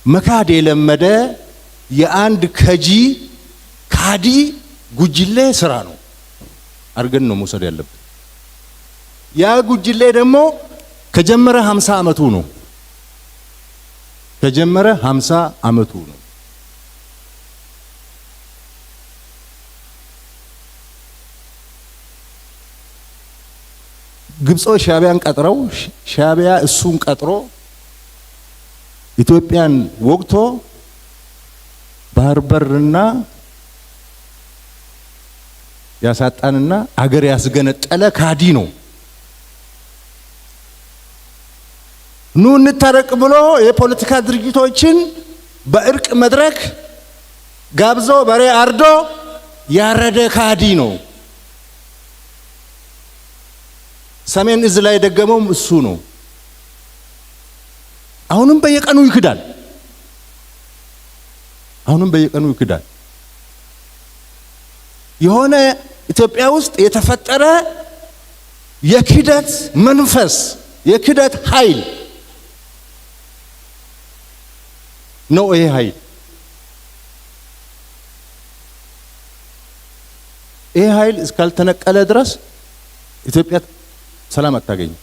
መካድ የለመደ የአንድ ካዲ ጉጅሌ ስራ ነው አርገን ነው መውሰድ ያለብን። ያ ጉጅሌ ደግሞ ከጀመረ 50 አመቱ ነው። ከጀመረ 50 አመቱ ነው። ግብጾች ሻቢያን ቀጥረው ሻቢያ እሱን ቀጥሮ ኢትዮጵያን ወግቶ ባህር በርና ያሳጣንና አገር ያስገነጠለ ካዲ ነው። ኑ እንታረቅ ብሎ የፖለቲካ ድርጅቶችን በእርቅ መድረክ ጋብዞ በሬ አርዶ ያረደ ካዲ ነው። ሰሜን እዝ ላይ ደገመው እሱ ነው። አሁንም በየቀኑ ይክዳል። የሆነ ኢትዮጵያ ውስጥ የተፈጠረ የክደት መንፈስ የክደት ኃይል ነው። ይሄ ኃይል እስካልተነቀለ ድረስ ኢትዮጵያ ሰላም አታገኝም።